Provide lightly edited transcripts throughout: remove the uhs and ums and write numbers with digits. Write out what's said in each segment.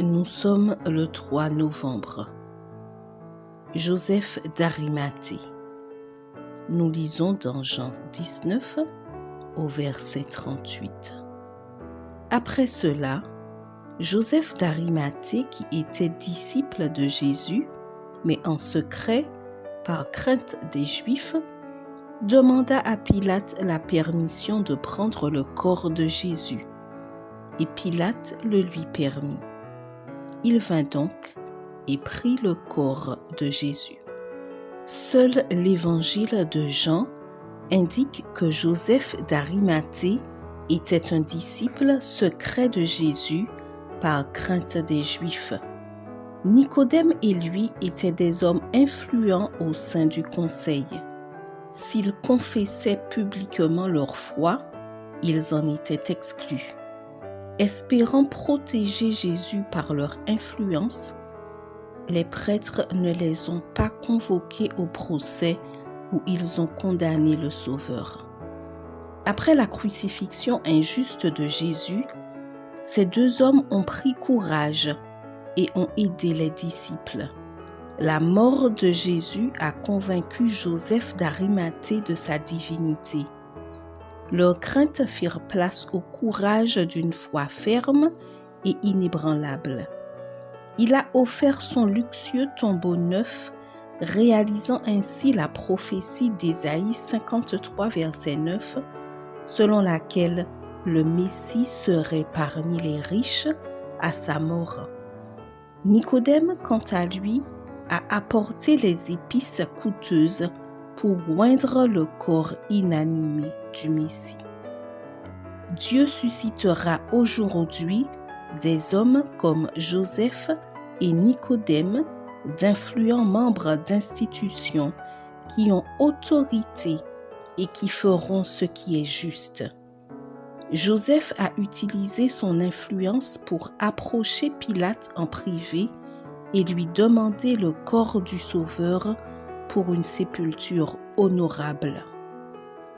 Nous sommes le 3 novembre. Joseph d'Arimathée. Nous lisons dans Jean 19 au verset 38. Après cela, Joseph d'Arimathée, qui était disciple de Jésus, mais en secret, par crainte des Juifs, demanda à Pilate la permission de prendre le corps de Jésus. Et Pilate le lui permit. Il vint donc et prit le corps de Jésus. Seul l'évangile de Jean indique que Joseph d'Arimathée était un disciple secret de Jésus par crainte des Juifs. Nicodème et lui étaient des hommes influents au sein du conseil. S'ils confessaient publiquement leur foi, ils en étaient exclus. Espérant protéger Jésus par leur influence, les prêtres ne les ont pas convoqués au procès où ils ont condamné le Sauveur. Après la crucifixion injuste de Jésus, ces deux hommes ont pris courage et ont aidé les disciples. La mort de Jésus a convaincu Joseph d'Arimathée de sa divinité. Leurs craintes firent place au courage d'une foi ferme et inébranlable. Il a offert son luxueux tombeau neuf, réalisant ainsi la prophétie d'Ésaïe 53, verset 9, selon laquelle le Messie serait parmi les riches à sa mort. Nicodème, quant à lui, a apporté les épices coûteuses pour oindre le corps inanimé du Messie. Dieu suscitera aujourd'hui des hommes comme Joseph et Nicodème, d'influents membres d'institutions qui ont autorité et qui feront ce qui est juste. Joseph a utilisé son influence pour approcher Pilate en privé et lui demander le corps du Sauveur pour une sépulture honorable.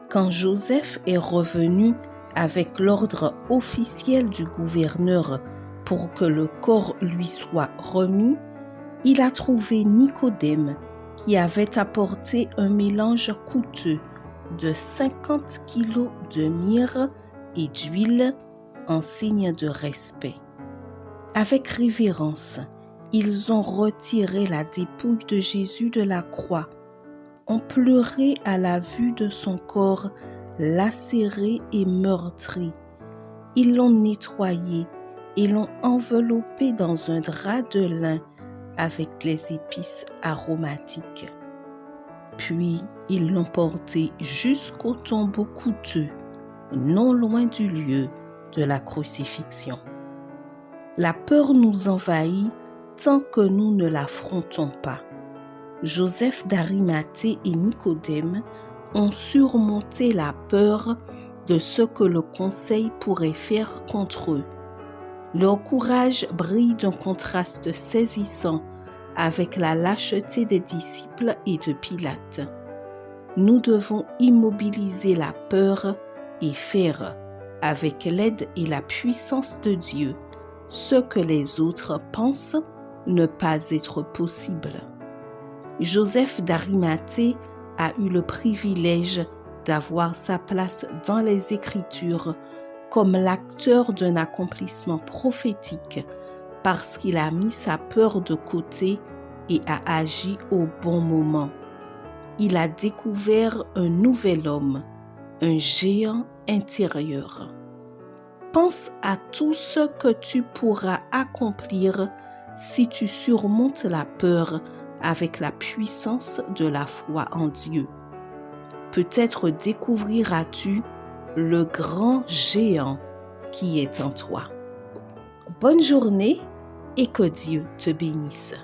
Quand Joseph est revenu avec l'ordre officiel du gouverneur pour que le corps lui soit remis, il a trouvé Nicodème qui avait apporté un mélange coûteux de 50 kilos de myrrhe et d'huile en signe de respect. Avec révérence, ils ont retiré la dépouille de Jésus de la croix, ont pleuré à la vue de son corps lacéré et meurtri. Ils l'ont nettoyé et l'ont enveloppé dans un drap de lin avec les épices aromatiques. Puis ils l'ont porté jusqu'au tombeau coûteux, non loin du lieu de la crucifixion. La peur nous envahit tant que nous ne l'affrontons pas. Joseph d'Arimathée et Nicodème ont surmonté la peur de ce que le conseil pourrait faire contre eux. Leur courage brille d'un contraste saisissant avec la lâcheté des disciples et de Pilate. Nous devons immobiliser la peur et faire, avec l'aide et la puissance de Dieu, ce que les autres pensent ne pas être possible. Joseph d'Arimathée a eu le privilège d'avoir sa place dans les Écritures comme l'acteur d'un accomplissement prophétique parce qu'il a mis sa peur de côté et a agi au bon moment. Il a découvert un nouvel homme, un géant intérieur. Pense à tout ce que tu pourras accomplir si tu surmontes la peur avec la puissance de la foi en Dieu. Peut-être découvriras-tu le grand géant qui est en toi. Bonne journée et que Dieu te bénisse.